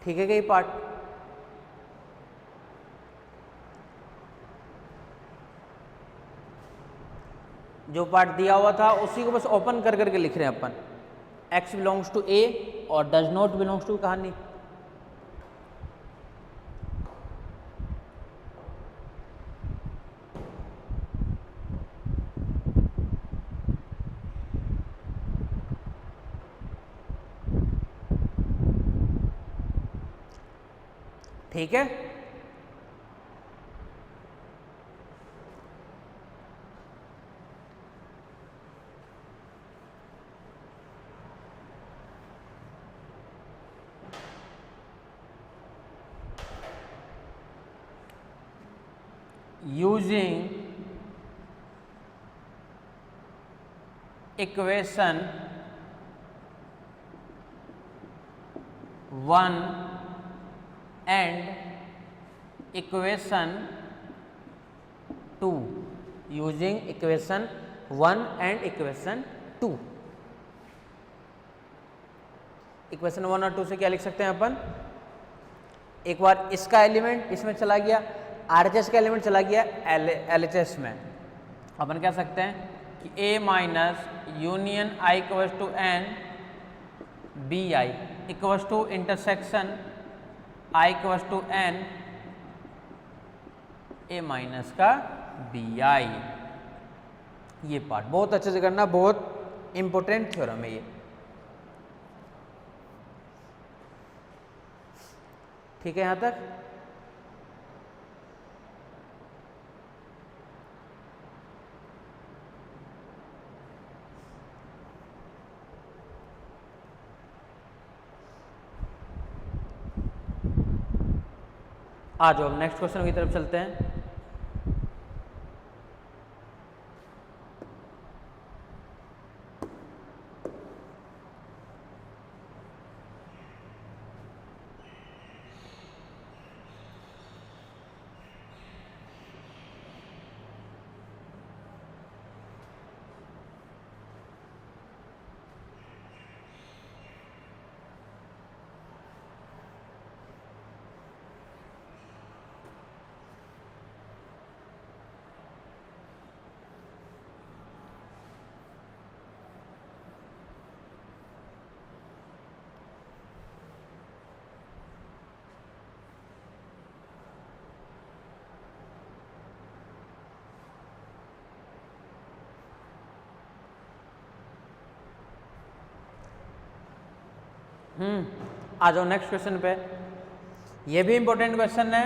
ठीक है क्या ये पार्ट? जो पार्ट दिया हुआ था उसी को बस ओपन कर करके लिख रहे हैं अपन। x बिलोंग्स टू a और डज नॉट बिलोंग्स टू कहानी। ठीक है, using equation 1 and equation 2, using equation 1 and equation 2। Equation 1 और 2 से क्या लिख सकते हैं अपन? एक बार इसका एलिमेंट इसमें चला गया, RHS का एलिमेंट चला गया LHS में, अपन कह सकते हैं कि A minus union I equals to N BI equals to intersection I equals to N A minus का BI। ये पार्ट बहुत अच्छे से करना, बहुत इंपॉर्टेंट थ्योरम है ये। ठीक है यहां तक? आ जाओ नेक्स्ट क्वेश्चन की तरफ चलते हैं। आ जाओ नेक्स्ट क्वेश्चन पे। ये भी इंपॉर्टेंट क्वेश्चन है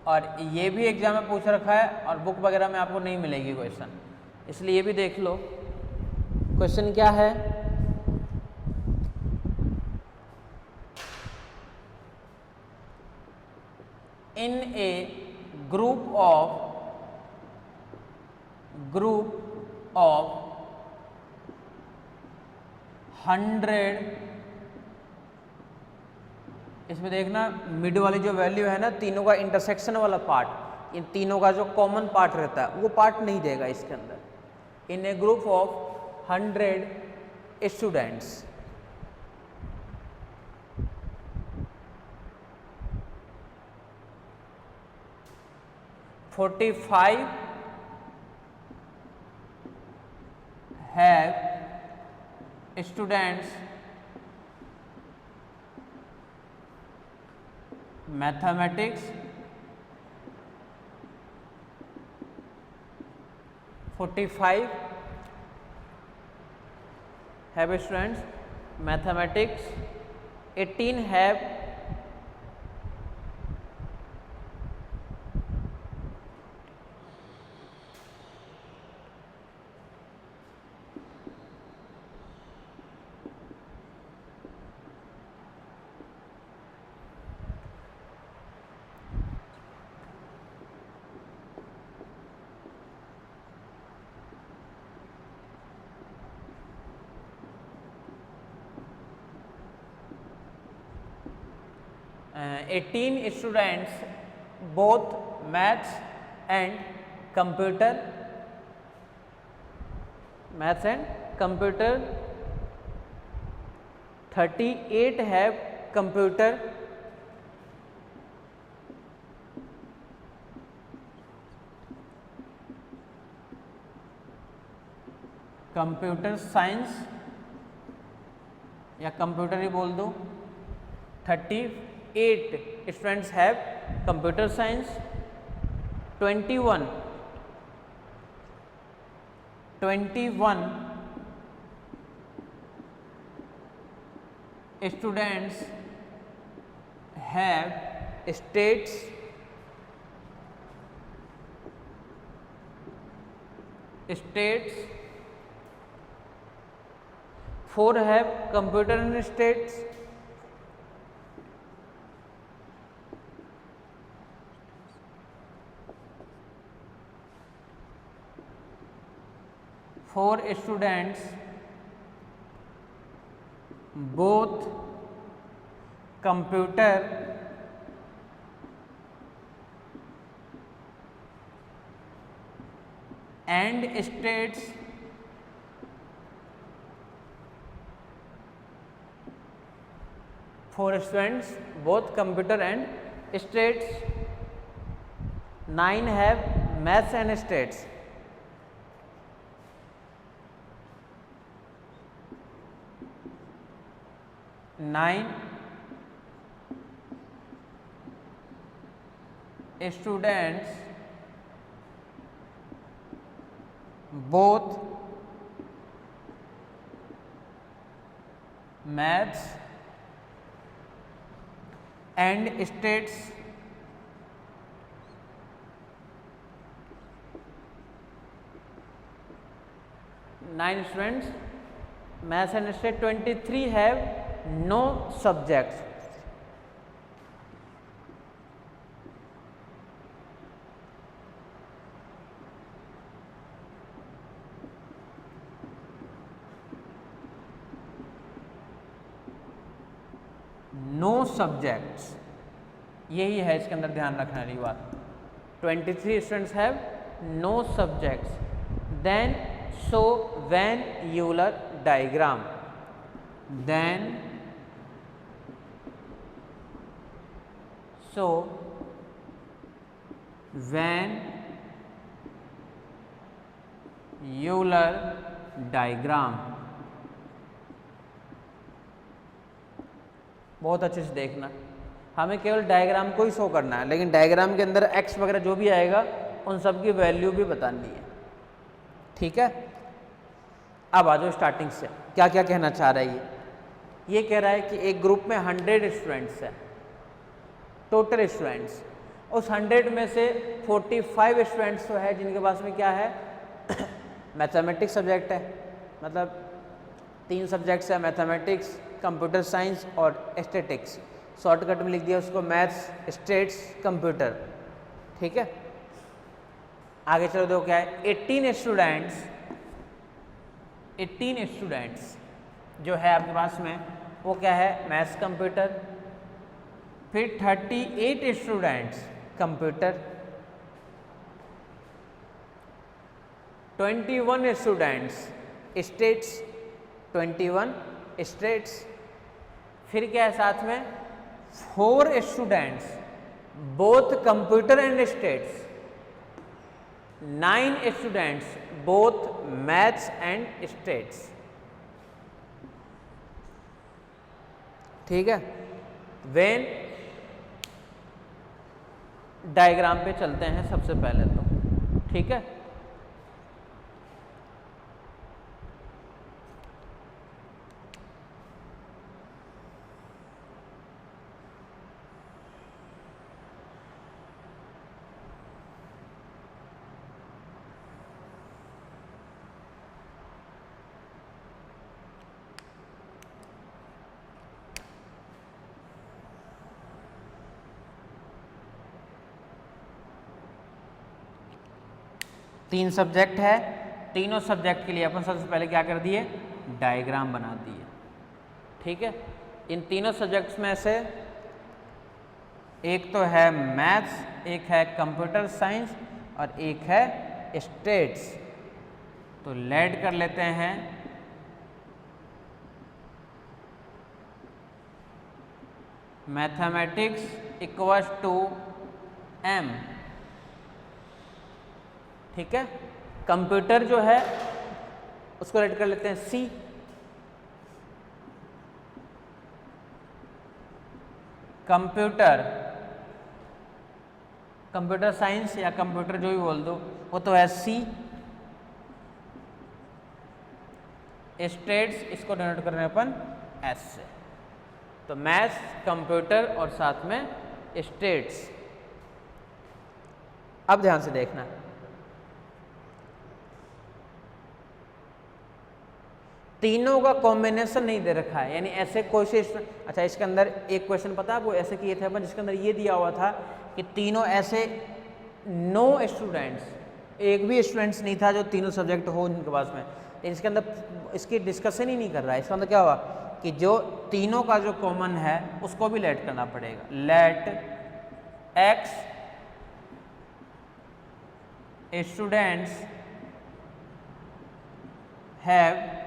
और ये भी एग्जाम में पूछ रखा है और बुक वगैरह में आपको नहीं मिलेगी क्वेश्चन, इसलिए ये भी देख लो। क्वेश्चन क्या है? इन ए ग्रुप ऑफ 100, इसमें देखना मिड वाली जो वैल्यू है ना, तीनों का इंटरसेक्शन वाला पार्ट, इन तीनों का जो कॉमन पार्ट रहता है वो पार्ट नहीं देगा इसके अंदर। In a group of 100 students, "45 have students mathematics, 45 have students mathematics, 18 have eighteen students both maths and computer, 38 have computer science या कंप्यूटर ही बोल दो। 38 students have computer science, 21 students have states, 4 have computer and states, 4 students both computer and states, 4 students both computer and states, 9 have maths and states, 9 students both maths and states, 9 students maths and states, 23 have no subjects, no subjects, यही है इसके अंदर ध्यान रखने वाली बात। 23 students have no subjects. Then show Venn Euler diagram, then show Venn Euler diagram. बहुत अच्छे से देखना, हमें केवल डायग्राम को ही शो करना है, लेकिन डायग्राम के अंदर एक्स वगैरह जो भी आएगा उन सब की वैल्यू भी बतानी है। ठीक है, अब आ जाओ स्टार्टिंग से, क्या क्या कहना चाह रहा है ये कह रहा है कि एक ग्रुप में 100 स्टूडेंट्स है, टोटल स्टूडेंट्स। उस 100 में से 45 स्टूडेंट्स तो है जिनके पास में क्या है मैथमेटिक्स सब्जेक्ट है, मतलब 3 सब्जेक्ट्स है, मैथमेटिक्स, कंप्यूटर साइंस और स्टैटिक्स। शॉर्टकट में लिख दिया उसको मैथ्स, स्टेट्स, कंप्यूटर। ठीक है, आगे चलो देखो क्या है। 18 स्टूडेंट्स जो है आपके पास में वो क्या है मैथ्स, कंप्यूटर। फिर 38 students computer, 21 students states, 21 states. फिर क्या है साथ में 4 students both computer and states, 9 students both maths and states. ठीक है, वेन डायग्राम पे चलते हैं सबसे पहले तो। ठीक है, तीन सब्जेक्ट है, तीनों सब्जेक्ट के लिए अपन सबसे पहले क्या कर दिए डायग्राम बना दिए। ठीक है, इन तीनों सब्जेक्ट्स में से एक तो है मैथ्स, एक है कंप्यूटर साइंस और एक है स्टेट्स। तो लेड कर लेते हैं मैथमेटिक्स इक्वल्स टू M, ठीक है। कंप्यूटर जो है उसको राइट कर लेते हैं C, कंप्यूटर साइंस या कंप्यूटर जो भी बोल दो वो तो है C। स्टेट्स इसको डिनोट करने अपन S से, तो मैथ्स, कंप्यूटर और साथ में स्टेट्स। अब ध्यान से देखना, तीनों का कॉम्बिनेशन नहीं दे रखा है, यानी ऐसे कोई से अच्छा इसके अंदर एक क्वेश्चन पता है आपको ऐसे किए थे अपन, जिसके अंदर ये दिया हुआ था कि तीनों ऐसे, नो स्टूडेंट्स, एक भी स्टूडेंट्स नहीं था जो तीनों सब्जेक्ट हो उनके पास में। इसके अंदर इसकी डिस्कशन ही नहीं कर रहा है। इसके अंदर क्या हुआ कि जो तीनों का जो कॉमन है उसको भी लेट करना पड़ेगा। Let x students have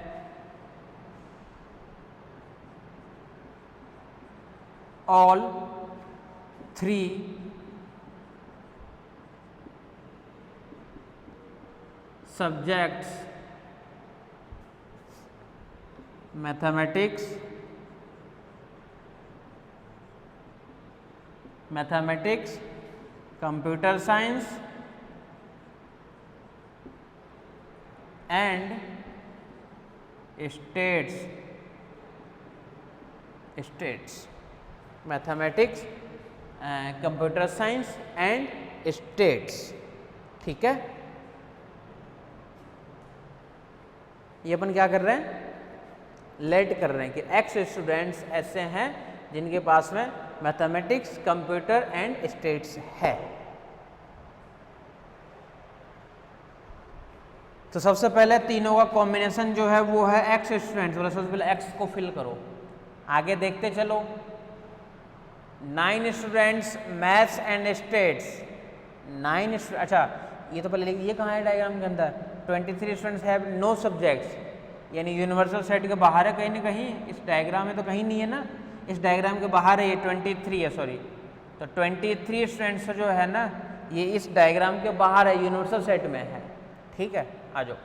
all three subjects mathematics, computer science and states, mathematics, computer science and states, ठीक है। ये अपन क्या कर रहे हैं, लेट कर रहे हैं कि एक्स स्टूडेंट्स ऐसे हैं जिनके पास में मैथमेटिक्स, कंप्यूटर एंड स्टेट्स है। तो सबसे पहले तीनों का कॉम्बिनेशन जो है वो है एक्स स्टूडेंट्स, बोला सबसे पहले एक्स को फिल करो। आगे देखते चलो, 9 स्टूडेंट्स मैथ्स एंड स्टेट्स, 9 अच्छा ये तो पहले ये कहाँ है डायग्राम के अंदर, 23 स्टूडेंट्स हैव नो सब्जेक्ट्स, यानी यूनिवर्सल सेट के बाहर है कहीं ना कहीं, इस डायग्राम में तो कहीं नहीं है ना, इस डायग्राम के बाहर है, ये 23 है सॉरी, तो 23 स्टूडेंट्स जो है ना ये इस डायग्राम के बाहर है, यूनिवर्सल सेट में है, ठीक है। आ जाओ,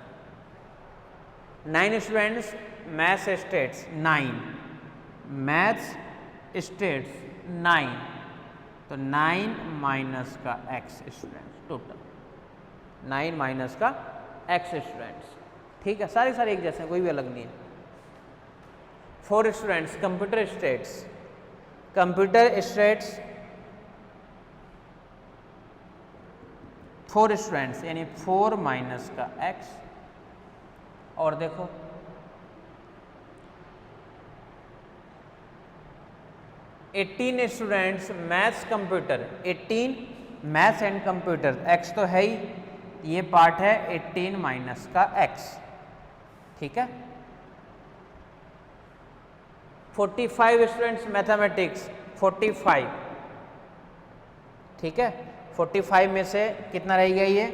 9 students maths states 9, maths states 9, तो 9 माइनस का एक्स स्टूडेंट्स टोटल, 9 माइनस का एक्स स्टूडेंट्स, ठीक है। सारे एक जैसे हैं, कोई भी अलग नहीं है। 4 स्टूडेंट्स कंप्यूटर स्टेट्स 4 स्टूडेंट्स यानी 4 माइनस का एक्स, और देखो 18 students maths computer, 18 maths and computer, x तो है ही, ये पार्ट है 18 माइनस का एक्स, ठीक है। 45 स्टूडेंट्स मैथमेटिक्स 45, ठीक है। 45 में से कितना रह गया ये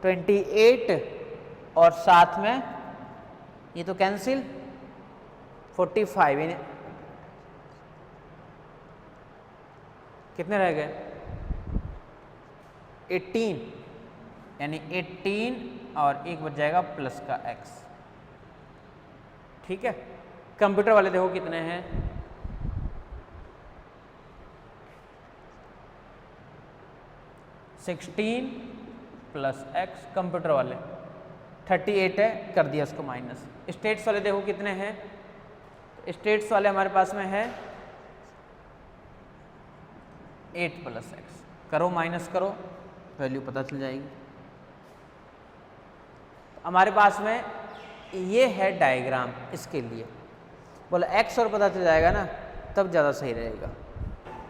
28, और साथ में ये तो कैंसिल 45, यानी कितने रह गए 18, यानी 18 और एक बच जाएगा प्लस का x, ठीक है। कंप्यूटर वाले देखो कितने हैं, 16 प्लस x, कंप्यूटर वाले 38 है, कर दिया उसको माइनस। स्टेट्स वाले देखो कितने हैं, स्टेट्स वाले हमारे पास में है 8 प्लस x, करो माइनस करो, वैल्यू पता चल जाएगी। हमारे पास में ये है डायग्राम, इसके लिए बोला x और पता चल जाएगा ना तब ज़्यादा सही रहेगा,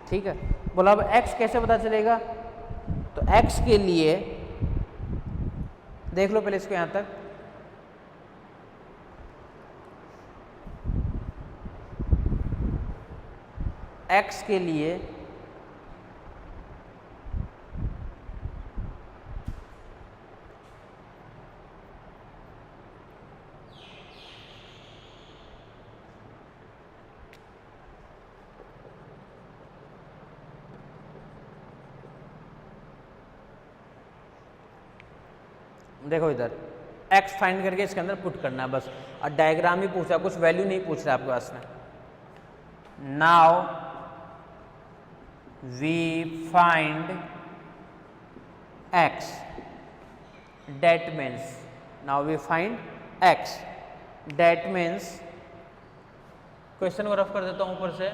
ठीक है। बोला अब x कैसे पता चलेगा, तो x के लिए देख लो पहले इसको यहाँ तक, x के लिए देखो इधर x फाइंड करके इसके अंदर पुट करना है बस, और डायग्राम ही पूछा, कुछ वैल्यू नहीं पूछ रहा आपके पास में। Now we find x, that means now we find x, that means question को रफ कर देता हूं ऊपर से।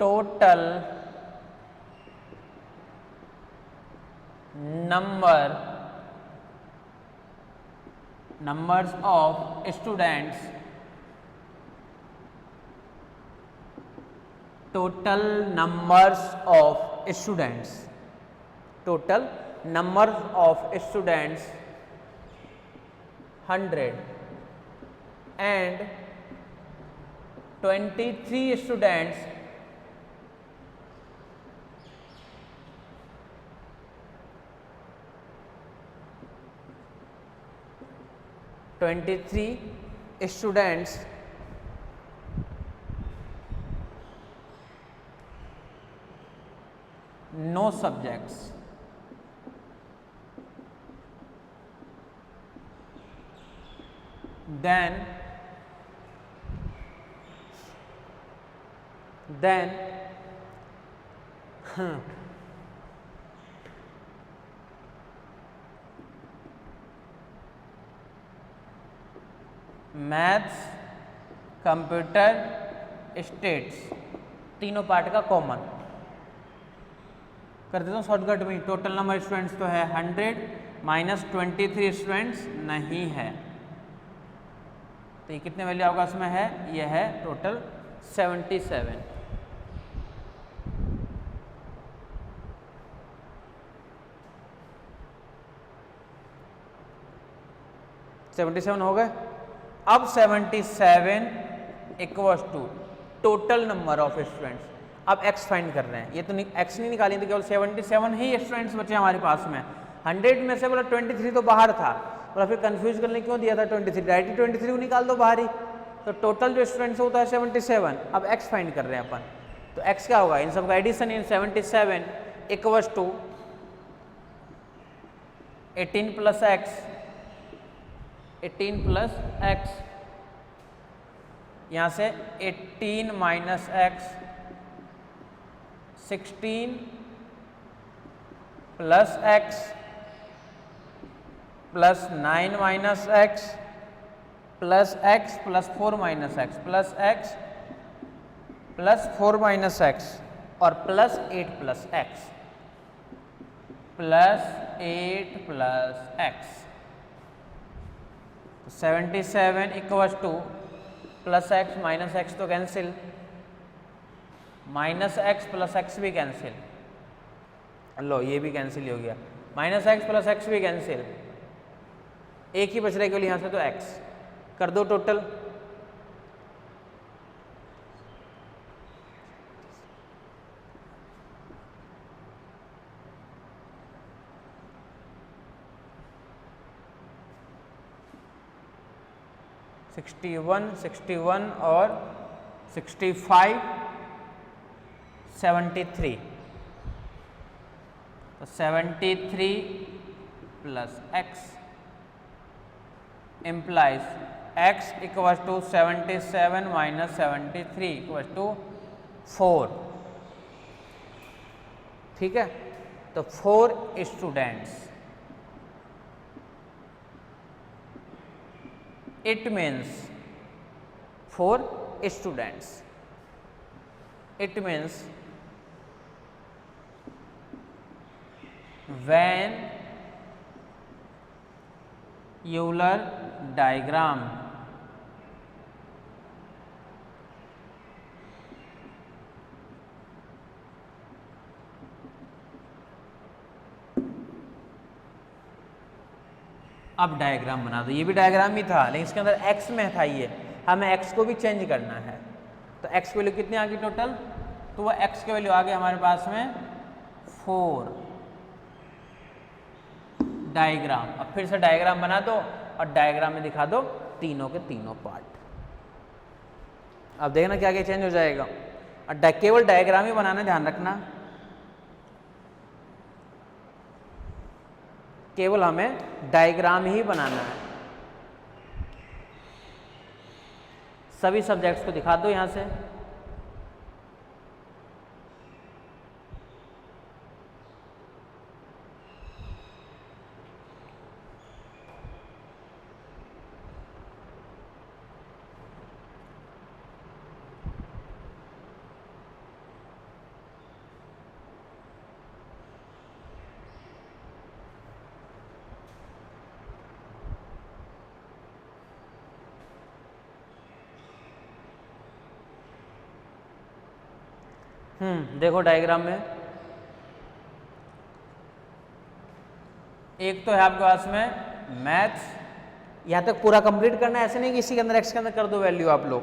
Total numbers of students, total numbers of students 100 and 23 students no subjects, then maths, computer, states तीनों पार्ट का common कर देता हूँ शॉर्टकट में। टोटल नंबर स्टूडेंट्स तो है 100 माइनस 23 स्टूडेंट्स नहीं है, तो ये कितने वैल्यू आपका इसमें है, ये है टोटल 77। हो गए। अब 77 equals to total number of students. अब x फाइंड कर रहे हैं, ये तो x नहीं निकाली थी, केवल 77 ही स्टूडेंट्स बचे हमारे पास में। 100 में से बोला 23 तो बाहर था, बोला फिर कंफ्यूज करने क्यों दिया था 23, डायरेक्टली 23 को निकाल दो बाहर ही, तो टोटल जो स्टूडेंट्स होता है 77। अब x फाइंड कर रहे हैं अपन, तो x क्या होगा, इन सबका addition in 77 equals to 18 plus x, यहाँ से 18 minus x, 16 plus x plus 9 minus x plus x plus 4 minus x plus x plus 4 minus x और plus 8 plus x plus 8 plus x। 77 equals to plus x minus x तो cancel, minus x plus x भी cancel, लो ये भी cancel हो गया, minus x plus x भी cancel, एक ही बच रहा है केवल यहाँ से, तो x कर दो टोटल। (61, 61 और 65, 73, तो 73 plus x implies x equal to 77 minus 73 equal to 4। ठीक है, तो 4 students, it means 4 students, it means when Euler diagram अब डायग्राम बना दो। ये भी डायग्राम ही था लेकिन इसके अंदर एक्स में था, ये हमें एक्स को भी चेंज करना है। तो एक्स की वैल्यू कितनी आ गई टोटल, तो वो एक्स की वैल्यू आ गई हमारे पास में 4। डायग्राम, अब फिर से डायग्राम बना दो और डायग्राम में दिखा दो तीनों के तीनों पार्ट। अब देखना क्या क्या चेंज हो जाएगा। और केवल डायग्राम ही बनाना, ध्यान रखना, केवल हमें डायग्राम ही बनाना है। सभी सब्जेक्ट्स को दिखा दो यहां से। देखो डायग्राम में एक तो है आपके पास में मैथ्स, यहां तक पूरा कंप्लीट करना है, ऐसे नहीं कि इसी के अंदर एक्स के अंदर कर दो वैल्यू आप लोग।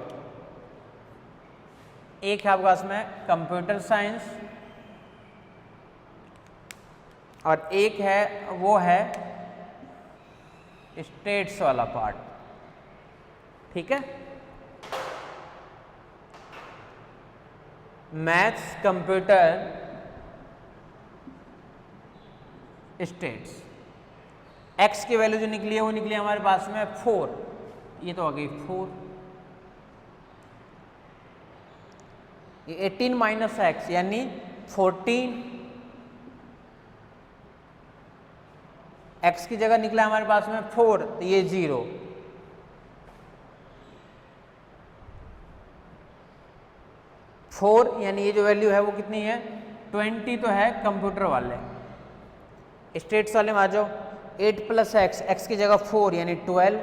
एक है आपके पास में कंप्यूटर साइंस और एक है वो है स्टेट्स वाला पार्ट, ठीक है। Maths, computer, states. एक्स की वैल्यू जो निकली है वो निकली हमारे पास में 4, ये तो आ गई 4। ये 18 माइनस एक्स यानी 14। एक्स की जगह निकला हमारे पास में 4, तो ये 0। फोर यानी ये जो वैल्यू है वो कितनी है 20, तो है कंप्यूटर वाले। स्टेट्स वाले में आ जाओ, 8 प्लस एक्स, एक्स की जगह 4 यानी 12।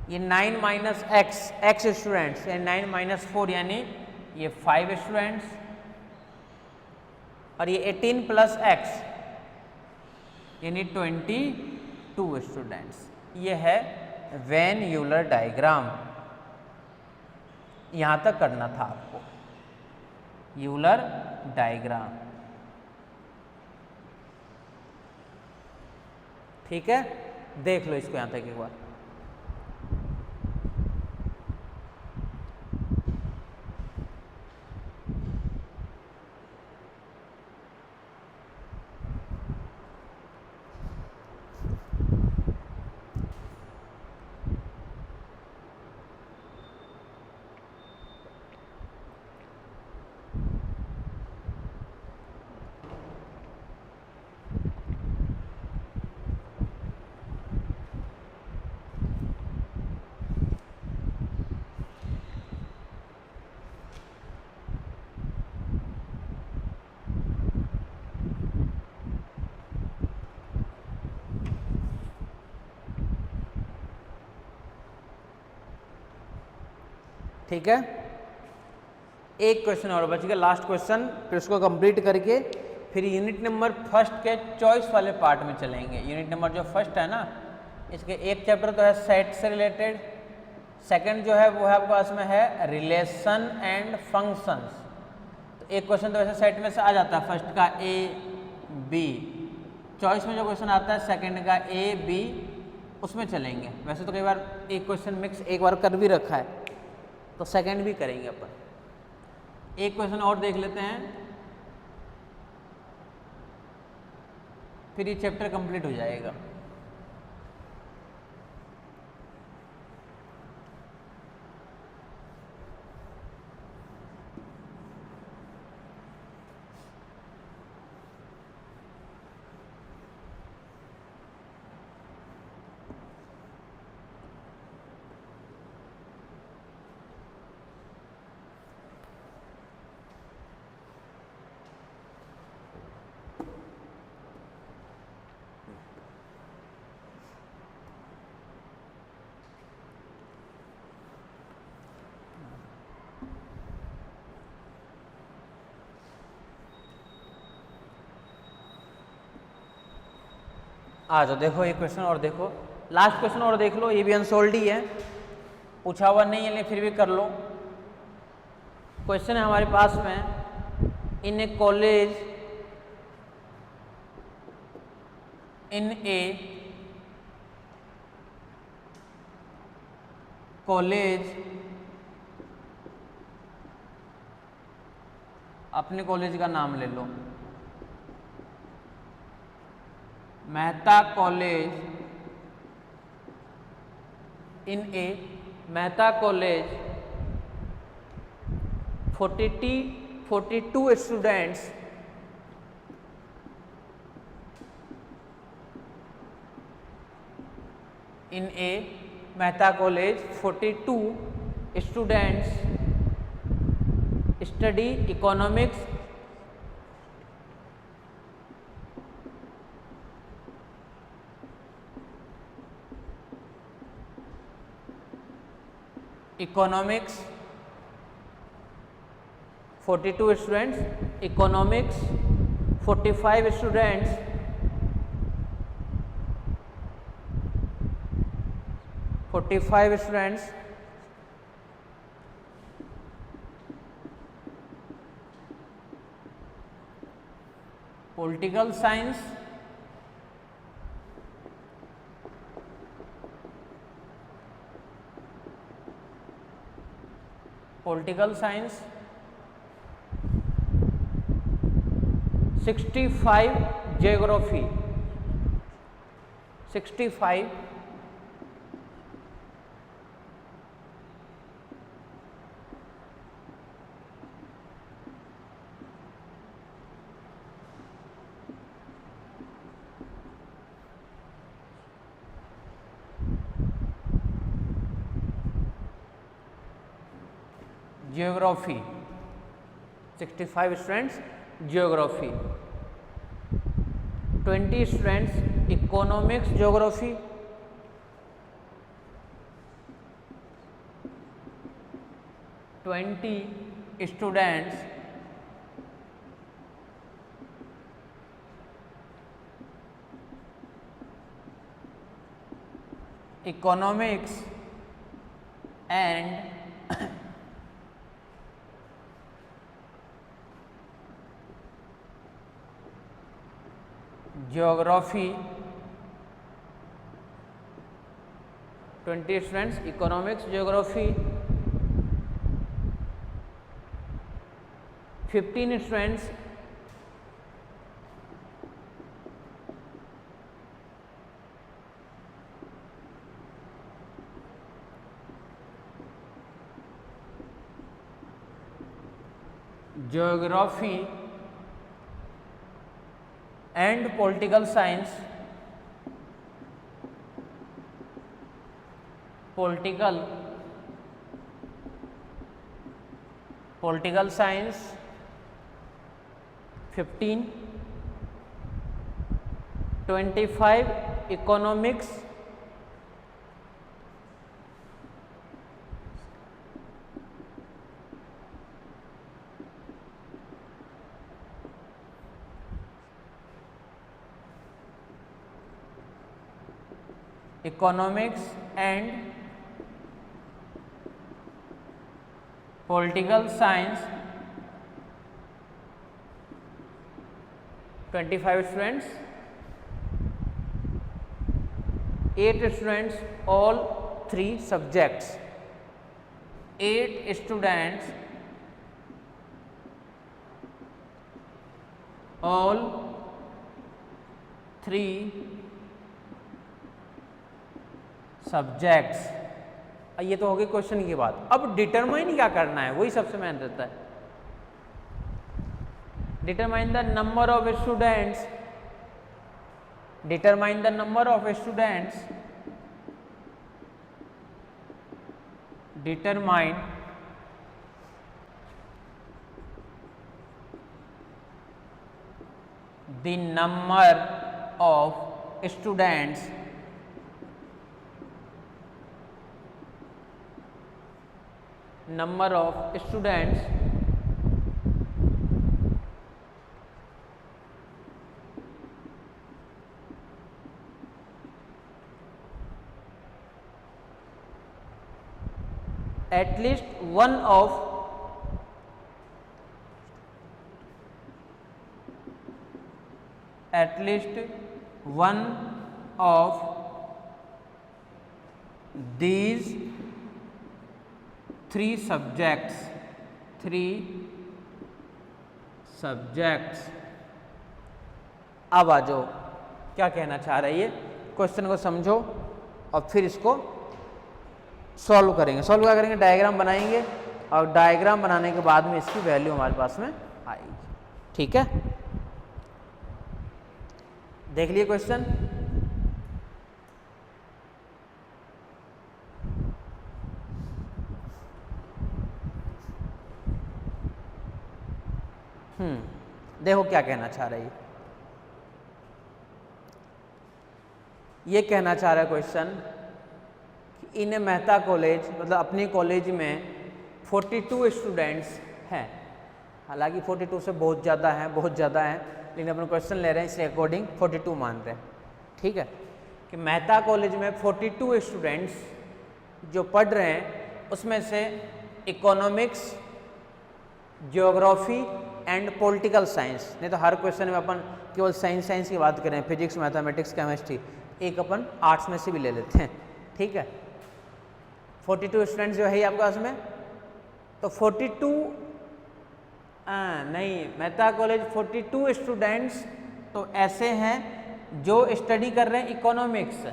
ये 9 माइनस एक्स, एक्स स्टूडेंट्स, यानी 9 माइनस 4 यानी ये 5 स्टूडेंट्स। और ये 18 प्लस एक्स यानी 22 स्टूडेंट्स। ये है वेन यूलर डायग्राम। यहां तक करना था आपको, यूलर डायग्राम, ठीक है। देख लो इसको यहां तक एक बार। ठीक है, एक क्वेश्चन और बच गया, लास्ट क्वेश्चन, फिर उसको कंप्लीट करके फिर यूनिट नंबर फर्स्ट के चॉइस वाले पार्ट में चलेंगे। यूनिट नंबर जो फर्स्ट है ना, इसके एक चैप्टर तो है सेट से रिलेटेड, सेकंड जो है वो है आपके पास में है रिलेशन एंड फंक्शंस। तो एक क्वेश्चन तो वैसे सेट में से आ जाता है, फर्स्ट का ए बी। चॉइस में जो क्वेश्चन आता है सेकंड का ए बी, उसमें चलेंगे। वैसे तो कई बार एक क्वेश्चन मिक्स एक बार कर भी रखा है, तो सेकंड भी करेंगे अपन। एक क्वेश्चन और देख लेते हैं, फिर ये चैप्टर कंप्लीट हो जाएगा। आ जाओ, देखो ये क्वेश्चन और देखो, लास्ट क्वेश्चन और देख लो, ये भी अनसोल्ड ही है, पूछा हुआ नहीं है लेकिन फिर भी कर लो। क्वेश्चन है हमारे पास में, in a college, in a college, अपने कॉलेज का नाम ले लो, Mehta college, in a Mehta college 42 students in a Mehta college 42 students study economics, economics 42 students, economics 45 students, political science 65, geography 65, geography 65 students, geography 20 students, economics geography, students economics and geography 20 students, economics geography 15 students, geography and political science, political science 15, 25 economics, and political science 25 students, 8 students, all 3 subjects, 8 students, all 3 subjects. ये तो हो गई question की बात। अब determine क्या करना है, वही सबसे मेन रहता है। Determine the number of students, determine the number of students, determine the number of students, number of students at least one of these three subjects अब आ जाओ क्या कहना चाह रही है, क्वेश्चन को समझो और फिर इसको सॉल्व करेंगे। सॉल्व क्या करेंगे, डायग्राम बनाएंगे और डायग्राम बनाने के बाद में इसकी वैल्यू हमारे पास में आएगी। ठीक है, देख लिए क्वेश्चन। देखो क्या कहना चाह रही है, ये कहना चाह रहा है क्वेश्चन कि इन मेहता कॉलेज, मतलब अपनी कॉलेज में 42 स्टूडेंट्स हैं। हालांकि 42 से बहुत ज़्यादा हैं, लेकिन अपन क्वेश्चन ले रहे हैं इसलिए अकॉर्डिंग 42 मान रहे हैं। ठीक है, कि मेहता कॉलेज में 42 स्टूडेंट्स जो पढ़ रहे हैं उसमें से economics, geography and political science, नहीं तो हर क्वेश्चन में अपन केवल साइंस की बात करें, फिजिक्स, मैथमेटिक्स, केमिस्ट्री, एक अपन आर्ट्स में से भी ले लेते हैं। ठीक है, 42 स्टूडेंट्स जो है आपके पास में, तो 42 नहीं, मेहता कॉलेज 42 स्टूडेंट्स तो ऐसे हैं जो स्टडी कर रहे हैं economics.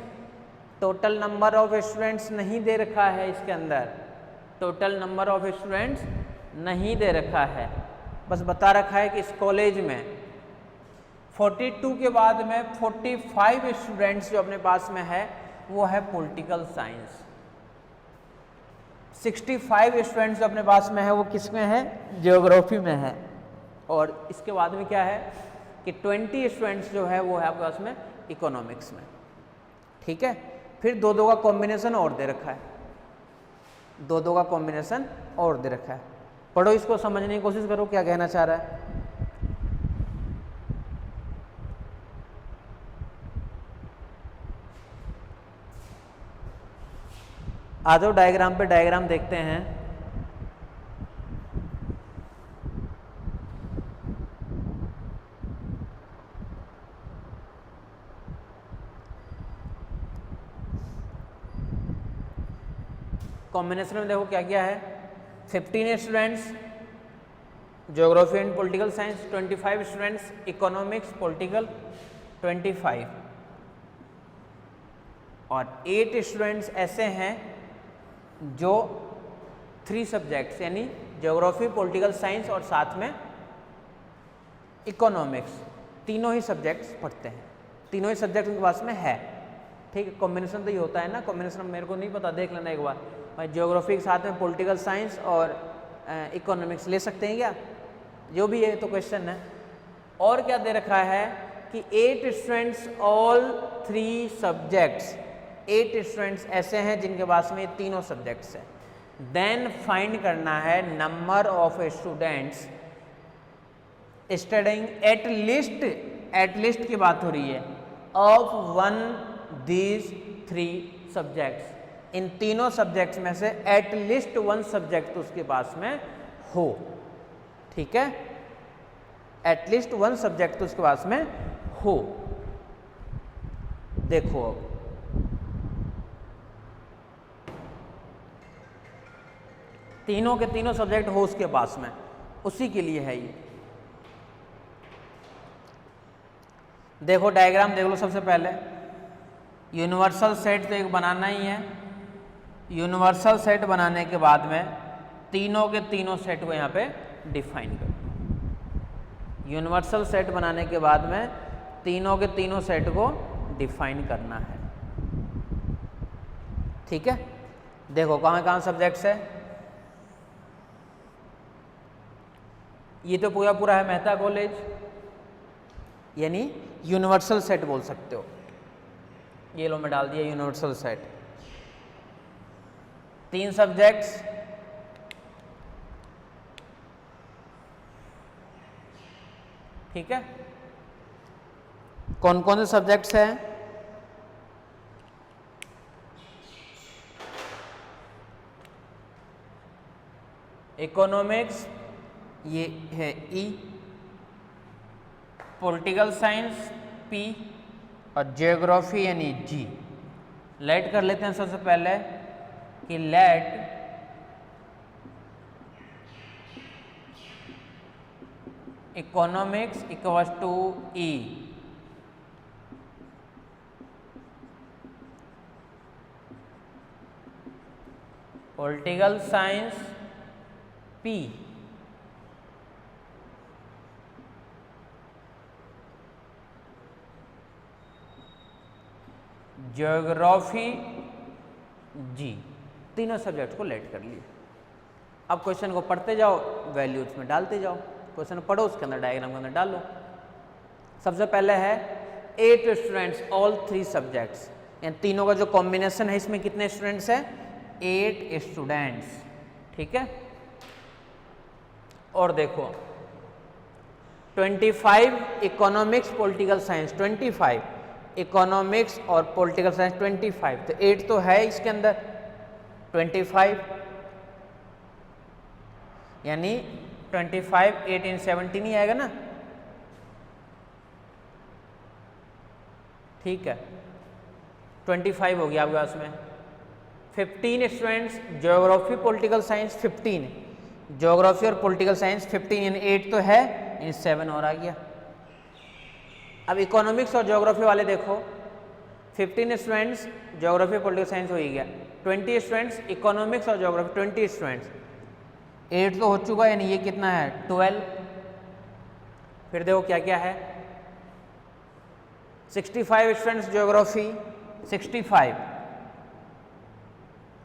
Total number of students नहीं दे रखा है इसके अंदर, टोटल नंबर ऑफ स्टूडेंट्स नहीं दे रखा है, बस बता रखा है कि इस कॉलेज में 42 के बाद में 45 स्टूडेंट्स जो अपने पास में है वो है पॉलिटिकल साइंस। 65 स्टूडेंट्स जो अपने पास में है वो किस में है, ज्योग्राफी में है। और इसके बाद में क्या है कि 20 स्टूडेंट्स जो है वो है आपके पास में इकोनॉमिक्स में। ठीक है, फिर दो का कॉम्बिनेशन और दे रखा है, दो का कॉम्बिनेशन और दे रखा है। पढ़ो, इसको समझने की कोशिश करो क्या कहना चाह रहा है। आ जाओ डायग्राम पे, डायग्राम देखते हैं। कॉम्बिनेशन में देखो क्या क्या है, 15 students geography and political science, 25 students economics political 25, और 8 स्टूडेंट्स ऐसे हैं जो 3 सब्जेक्ट्स यानी ज्योग्राफी, पॉलिटिकल साइंस और साथ में इकोनॉमिक्स, तीनों ही सब्जेक्ट्स पढ़ते हैं, तीनों ही सब्जेक्ट उनके पास में है। ठीक है, कॉम्बिनेशन तो ये होता है ना, कॉम्बिनेशन मेरे को नहीं पता, देख लेना एक बार। भाई ज्योग्राफी के साथ में पॉलिटिकल साइंस और इकोनॉमिक्स ले सकते हैं क्या, जो भी है तो क्वेश्चन है। और क्या दे रखा है कि 8 स्टूडेंट्स ऑल 3 सब्जेक्ट्स, 8 स्टूडेंट्स ऐसे हैं जिनके पास में तीनों सब्जेक्ट्स हैं। देन फाइंड करना है number of students studying at least की बात हो रही है, ऑफ वन दीज 3 सब्जेक्ट्स, इन तीनों सब्जेक्ट्स में से एट लिस्ट 1 सब्जेक्ट उसके पास में हो। ठीक है, एट लिस्ट 1 सब्जेक्ट उसके पास में हो। देखो अब तीनों के तीनों सब्जेक्ट हो उसके पास में, उसी के लिए है ये। देखो डायग्राम देख लो, सबसे पहले यूनिवर्सल सेट तो एक बनाना ही है। यूनिवर्सल सेट बनाने के बाद में तीनों के तीनों सेट को यहाँ पे डिफाइन करो। यूनिवर्सल सेट बनाने के बाद में तीनों के तीनों सेट को डिफाइन करना है। ठीक है, देखो कहाँ कहाँ सब्जेक्ट्स है, ये तो पूरा पूरा है मेहता कॉलेज, यानी यूनिवर्सल सेट बोल सकते हो। ये लो मैं डाल दिया यूनिवर्सल सेट, 3 सब्जेक्ट्स, ठीक है। कौन कौन से सब्जेक्ट्स हैं, इकोनॉमिक्स ये है ई, पॉलिटिकल साइंस पी और जियोग्राफी यानी जी। लेट कर लेते हैं सबसे पहले कि let economics equals to E, political science P, geography G. तीनों सब्जेक्ट को लेट कर लिए। अब क्वेश्चन को पढ़ते जाओ, वैल्यूज में डालते जाओ। क्वेश्चन पढ़ो, उसके अंदर डायग्राम के अंदर डालो। सबसे पहले है 8 स्टूडेंट्स ऑल 3 सब्जेक्ट्स, यानी तीनों का जो कॉम्बिनेशन है इसमें कितने स्टूडेंट्स हैं? 8 स्टूडेंट्स। ठीक है। और देखो 25 इकोनॉमिक्स पॉलिटिकल साइंस, 25 इकोनॉमिक्स और पॉलिटिकल साइंस 25, तो 8 तो है इसके अंदर 25, यानी 25 8 इन 17 ही आएगा ना। ठीक है, 25 हो गया आपके पास में। 15 students geography political science 15, geography और पॉलिटिकल साइंस 15, यानी 8 तो है, इन 7 और आ गया। अब इकोनॉमिक्स और ज्योग्राफी वाले देखो, 15 स्टूडेंट्स ज्योग्राफी पॉलिटिकल साइंस हो ही गया, 20 स्टूडेंट्स इकोनॉमिक्स और ज्योग्राफी 20 स्टूडेंट्स, 8 तो हो चुका है, यानी ये कितना है 12। फिर देखो क्या क्या है, 65 स्टूडेंट्स ज्योग्राफी 65,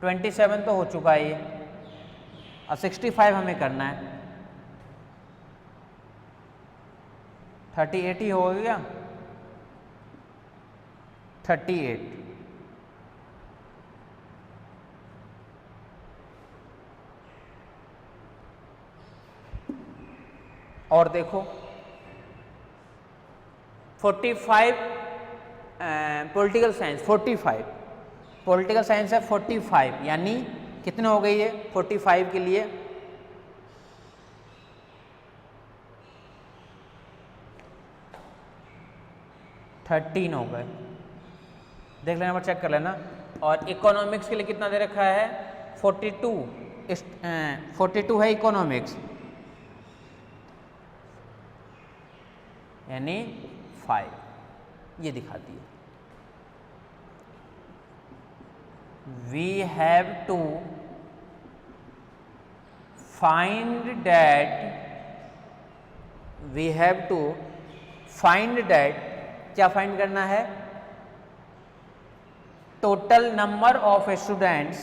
27 तो हो चुका है ये, और 65 हमें करना है, 38 ही हो गया, 38। और देखो 45 पॉलिटिकल साइंस 45, पॉलिटिकल साइंस है 45, यानी कितने हो गई है 45 के लिए 13 हो गए। देख लेना, चेक कर लेना। और इकोनॉमिक्स के लिए कितना दे रखा है 42 है इकोनॉमिक्स, यानी 5, ये दिखाती है। We have to find that, क्या फाइंड करना है? Total number of students,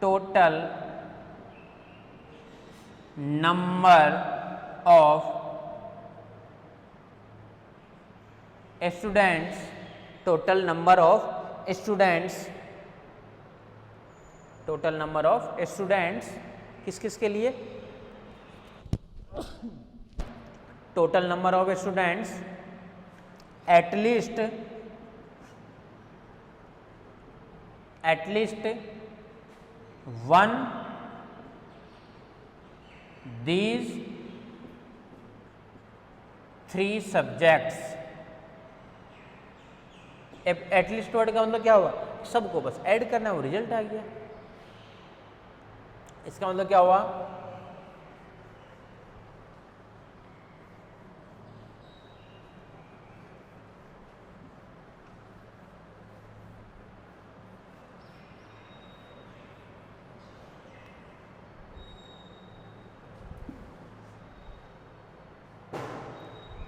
total number of students, total number of students, total number of students किस किस के लिए? Total number of students at least 1 these 3 सब्जेक्ट्स। एटलीस्ट वर्ड का मतलब क्या हुआ? सबको बस ऐड करना, वो रिजल्ट आ गया। इसका मतलब क्या हुआ?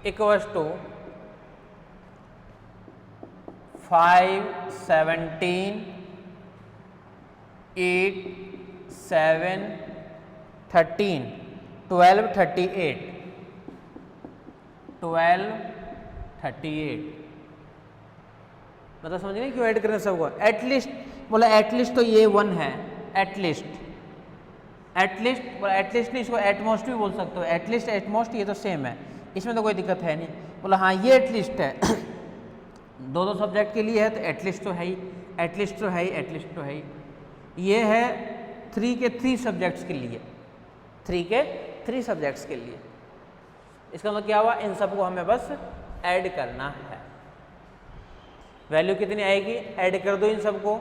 इक्वल्स टू 5 17 8 7 13 12 38 मतलब समझ नहीं क्यों ऐड करना सबको? एटलीस्ट बोला, एटलीस्ट तो ये 1 है, एटलीस्ट बोला, एटलीस्ट नहीं, इसको एटमोस्ट भी बोल सकते हो। एटलीस्ट एटमोस्ट ये तो सेम है, इसमें तो कोई दिक्कत है नहीं। बोला हाँ ये एटलीस्ट है, दो सब्जेक्ट के लिए है तो एटलीस्ट तो है ही, एटलीस्ट तो है ही, एटलीस्ट तो है ही। ये है 3 के 3 सब्जेक्ट्स के लिए, 3 के 3 सब्जेक्ट्स के लिए। इसका मतलब क्या हुआ, इन सबको हमें बस ऐड करना है। वैल्यू कितनी आएगी, ऐड कर दो इन सबको,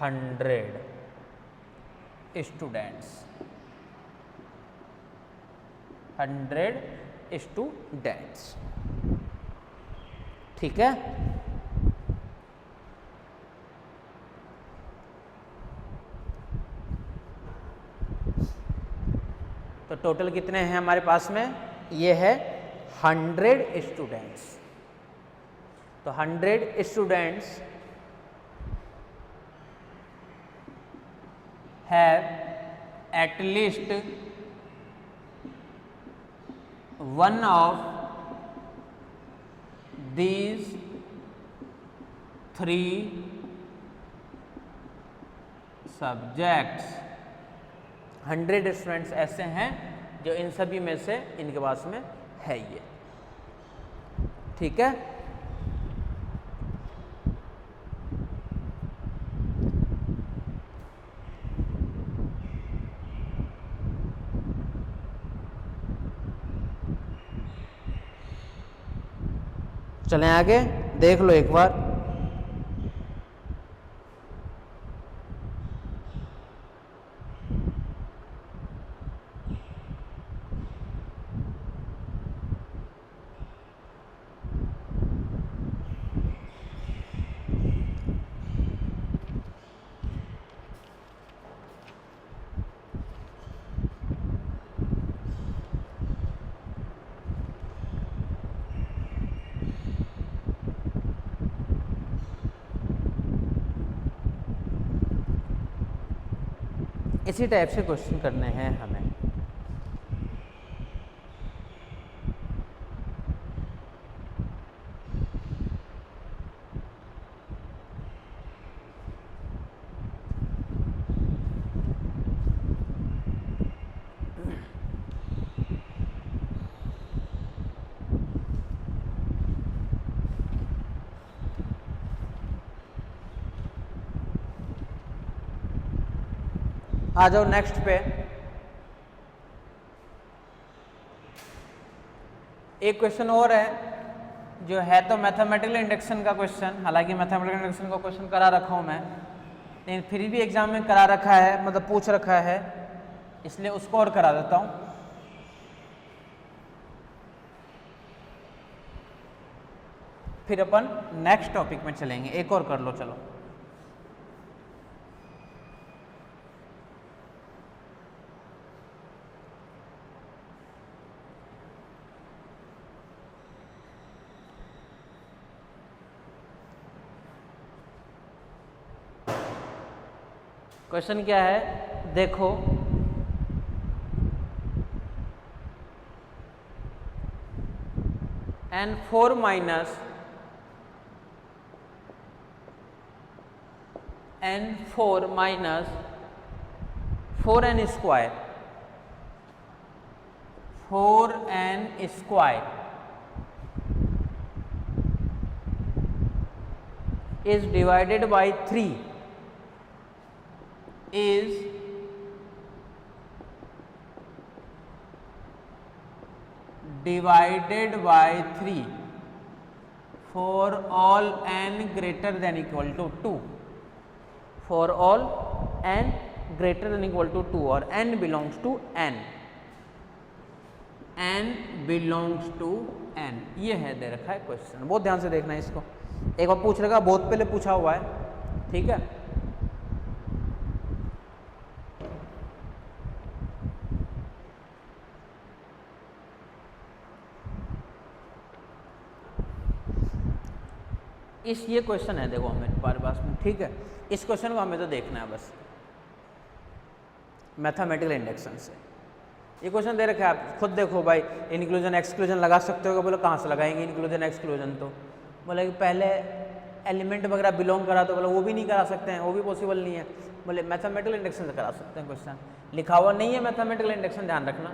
हंड्रेड स्टूडेंट्स, 100 स्टूडेंट्स, ठीक है। तो टोटल कितने हैं हमारे पास में, ये है 100 स्टूडेंट्स। तो 100 students have at least one of these 3 subjects। 100 students ऐसे हैं जो इन सभी में से इनके पास में है ये, ठीक है। चलें आगे, देख लो एक बार। इसी टाइप से क्वेश्चन करने हैं हमें। आ जाओ नेक्स्ट पे। एक क्वेश्चन और है जो है तो मैथमेटिकल इंडक्शन का क्वेश्चन, हालांकि मैथमेटिकल इंडक्शन का क्वेश्चन करा रखा हूं मैं, लेकिन फिर भी एग्जाम में करा रखा है, मतलब पूछ रखा है, इसलिए उसको और करा देता हूं। फिर अपन नेक्स्ट टॉपिक में चलेंगे। एक और कर लो, चलो। क्वेश्चन क्या है, देखो। n4 minus n4 minus 4n square, 4n square is divided by 3 is divided by 3 for all n greater than equal to 2, for all n greater than equal to 2 और n belongs to n, n belongs to n। ये है दे रखा है question, बहुत ध्यान से देखना है इसको। एक बार पूछ रखा, बहुत पहले पूछा हुआ है, ठीक है। ये क्वेश्चन है, देखो हमें हमारे पास में, ठीक है। इस क्वेश्चन को हमें तो देखना है बस मैथमेटिकल इंडक्शन से। ये क्वेश्चन दे रखा है, आप खुद देखो भाई। इंक्लूजन एक्सक्लूजन लगा सकते हो, बोलो कहाँ से लगाएंगे इंक्लूजन एक्सक्लूजन, तो बोले कि पहले एलिमेंट वगैरह बिलोंग करा, तो बोला वो भी नहीं करा सकते हैं, वो भी पॉसिबल नहीं है। बोले मैथमेटिकल इंडक्शन से करा सकते हैं क्वेश्चन, लिखा हुआ नहीं है मैथमेटिकल इंडक्शन, ध्यान रखना,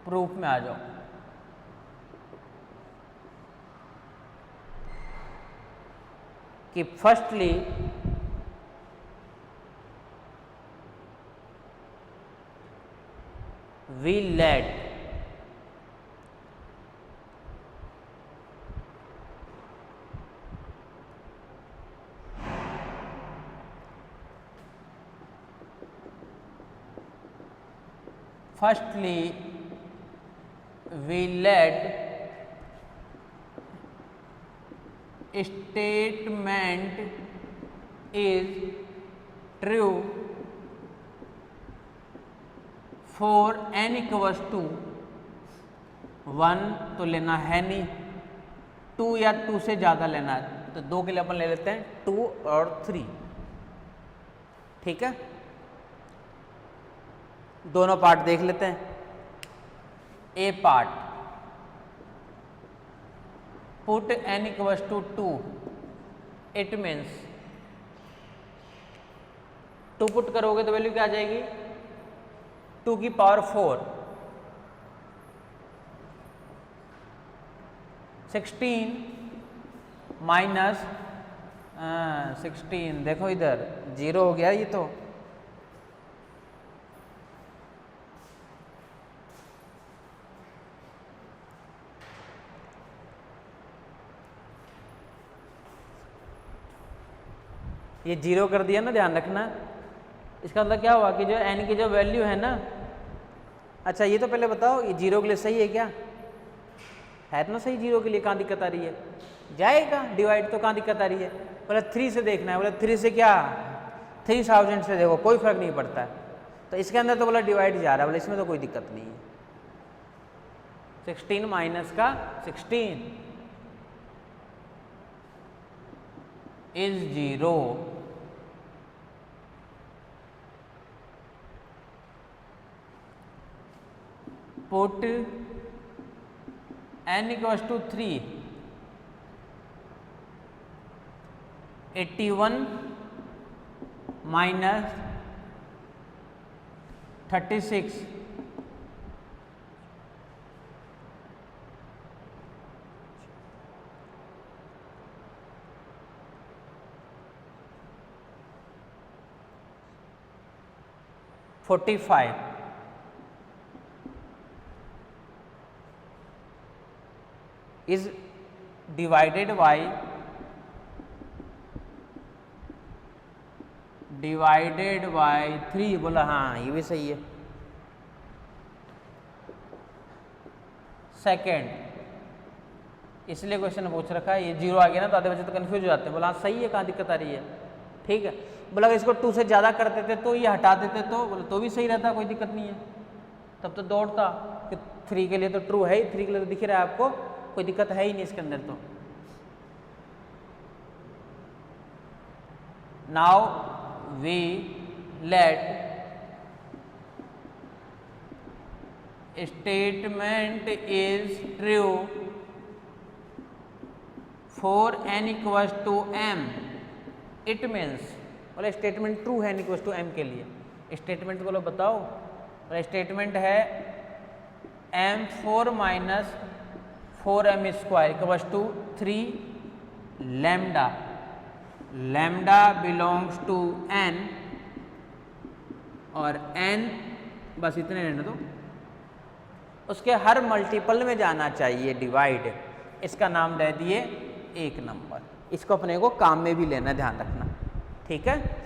प्रूफ में आ जाओ। कि firstly we let statement is true for n equals to 1 तो लेना है नहीं, 2 या 2 से ज़्यादा लेना है, तो 2 के लिए अपन ले लेते हैं 2 और 3, ठीक है। दोनों पार्ट देख लेते हैं। A part, put n equals to 2, it means 2 put करोगे तो वैल्यू क्या आ जाएगी 2 की पावर 4, 16 माइनस 16, देखो इधर 0 हो गया ये तो, ये 0 कर दिया ना, ध्यान रखना। इसका मतलब क्या हुआ कि जो n की जो वैल्यू है ना, अच्छा ये तो पहले बताओ ये 0 के लिए सही है क्या, है ना सही, 0 के लिए कहाँ दिक्कत आ रही है, जाएगा डिवाइड तो कहाँ दिक्कत आ रही है, बोला 3 से देखना है, बोला 3 से क्या 3000 से देखो कोई फर्क नहीं पड़ता है, तो इसके अंदर तो बोला डिवाइड जा रहा है, बोला इसमें तो कोई दिक्कत नहीं है। 16 माइनस का 16 is 0, put n equals to 3, 81 minus 36, $45 is divided by 3, बोला हाँ ये भी सही है। सेकेंड, इसलिए क्वेश्चन पूछ रखा है, ये 0 आ गया ना तो आधे बच्चे तो कंफ्यूज हो जाते हैं, बोला हाँ सही है, कहाँ दिक्कत आ रही है, ठीक है। बोला इसको 2 से ज़्यादा कर देते तो ये हटा देते तो, बोला तो भी सही रहता, कोई दिक्कत नहीं है, तब तो दौड़ता कि 3 के लिए तो ट्रू है ही, 3 के लिए तो दिख रहा है आपको, कोई दिक्कत है ही नहीं इसके अंदर। तो now we let statement is true for n equals to m, it means, बोले स्टेटमेंट ट्रू है n इक्वल्स टू m के लिए, स्टेटमेंट बोलो बताओ, बोले स्टेटमेंट है m4 minus 4m square equals to 3 lambda, lambda belongs to n, और n बस इतने रहने दो, उसके हर मल्टीपल में जाना चाहिए डिवाइड, इसका नाम दे दिए 1 नंबर। इसको अपने को काम में भी लेना, ध्यान रखना, ठीक है।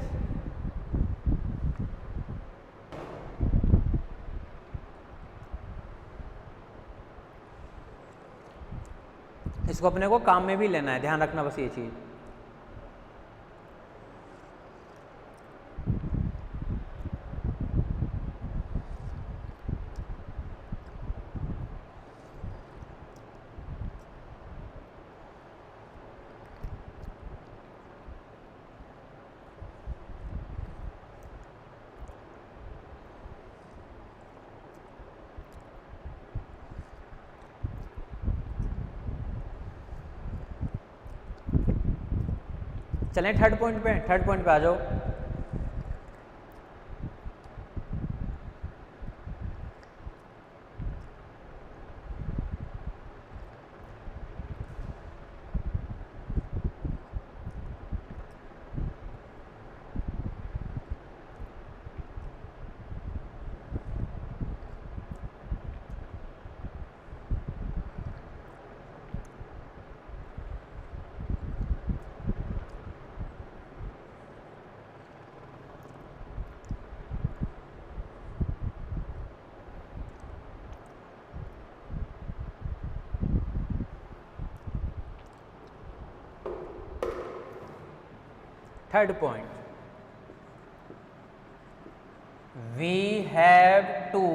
इसको अपने को काम में भी लेना है, ध्यान रखना बस ये चीज़। चलें थर्ड पॉइंट पे आ जाओ। Third point, we have to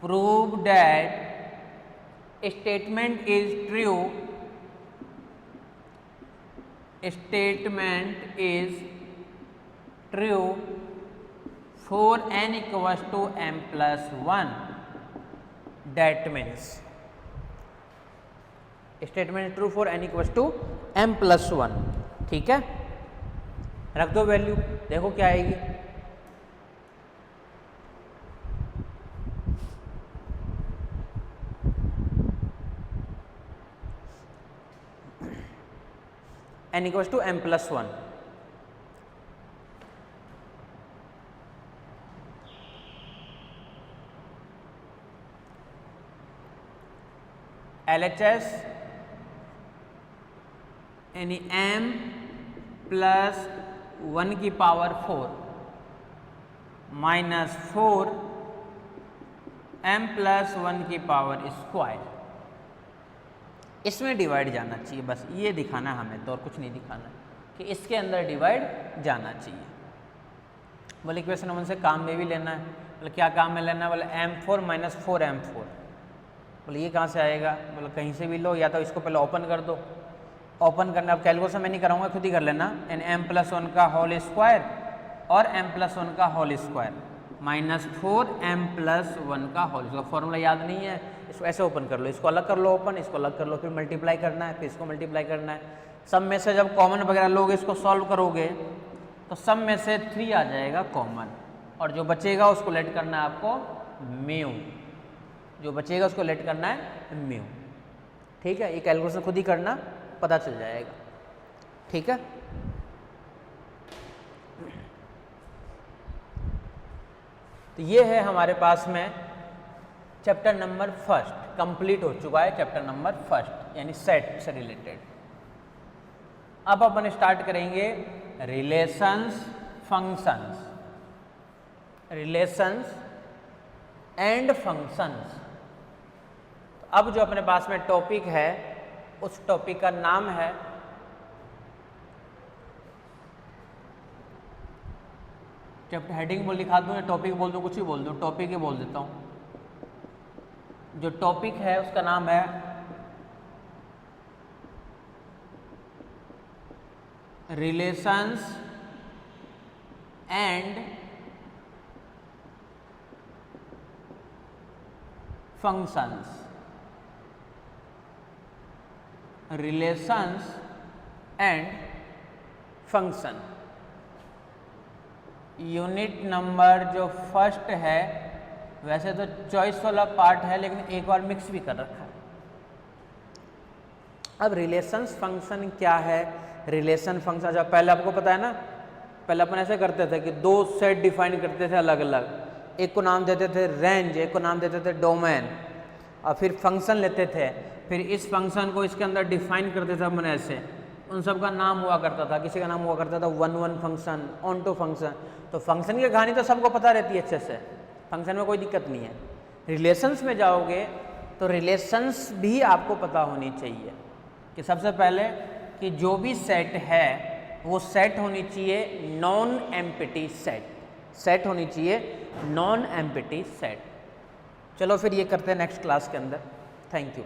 prove that statement is true, statement is true for n equals to m plus 1. That means statement is true for n equals to m plus 1. ठीक है, रख दो value, देखो क्या आएगी। n equals to m plus 1. LHS यानी m plus 1 की power 4 minus 4 m plus 1 की पावर स्क्वायर, इसमें डिवाइड जाना चाहिए, बस ये दिखाना हमें तो और कुछ नहीं दिखाना कि इसके अंदर डिवाइड जाना चाहिए। बोले इक्वेशन नंबर से काम में भी लेना है, बोले क्या काम में लेना है, बोले m4 माइनस 4m4। बोले ये कहाँ से आएगा, बोले कहीं से भी लो, या तो इसको पहले ओपन कर दो। ओपन करना, अब कैलकुलेशन मैं नहीं कराऊंगा, खुद ही कर लेना। एन m प्लस 1 का होल स्क्वायर और m प्लस 1 का whole square minus 4m plus 1 का होल स्क्वायर। फॉर्मूला याद नहीं है, इसको ऐसे ओपन कर लो, इसको अलग कर लो ओपन, इसको अलग कर लो, फिर मल्टीप्लाई करना है, फिर इसको मल्टीप्लाई करना है। सब में से जब कॉमन वगैरह लोगे, इसको सॉल्व करोगे तो सब में से 3 आ जाएगा कॉमन, और जो बचेगा उसको लेट करना है आपको म्यू, जो बचेगा उसको लेट करना है म्यू। ठीक है, ये कैलकुलेशन खुद ही करना, पता चल जाएगा। ठीक है, तो ये है हमारे पास में चैप्टर नंबर फर्स्ट कंप्लीट हो चुका है, चैप्टर नंबर फर्स्ट यानी सेट से रिलेटेड। अब अपन स्टार्ट करेंगे relations functions, relations and functions. अब जो अपने पास में टॉपिक है, उस टॉपिक का नाम है चैप्टर हेडिंग बोल लिखा दूं या टॉपिक बोल दूं, कुछ ही बोल दूं, टॉपिक ही बोल देता हूं। जो टॉपिक है उसका नाम है relations and functions, relations and function. Unit number जो फर्स्ट है, वैसे तो चॉइस वाला पार्ट है, लेकिन एक बार मिक्स भी कर रखा है। अब रिलेशंस फंक्शन क्या है, रिलेशन फंक्शन जब पहले आपको पता है ना, पहले अपन ऐसे करते थे कि 2 सेट डिफाइन करते थे अलग अलग, एक को नाम देते थे रेंज, एक को नाम देते थे डोमेन, और फिर फंक्शन लेते थे, फिर इस फंक्शन को इसके अंदर डिफाइन करते थे अपन ऐसे, उन सब का नाम हुआ करता था, किसी का नाम हुआ करता था 1-1 फंक्शन, ऑन-टू फंक्शन। तो फंक्शन की कहानी तो सबको पता रहती है अच्छे से, फंक्शन में कोई दिक्कत नहीं है। रिलेशंस में जाओगे तो रिलेशंस भी आपको पता होनी चाहिए कि सबसे पहले कि जो भी सेट है वो सेट होनी चाहिए नॉन एम्प्टी सेट, सेट होनी चाहिए नॉन एम्प्टी सेट। चलो फिर ये करते हैं नेक्स्ट क्लास के अंदर। Thank you.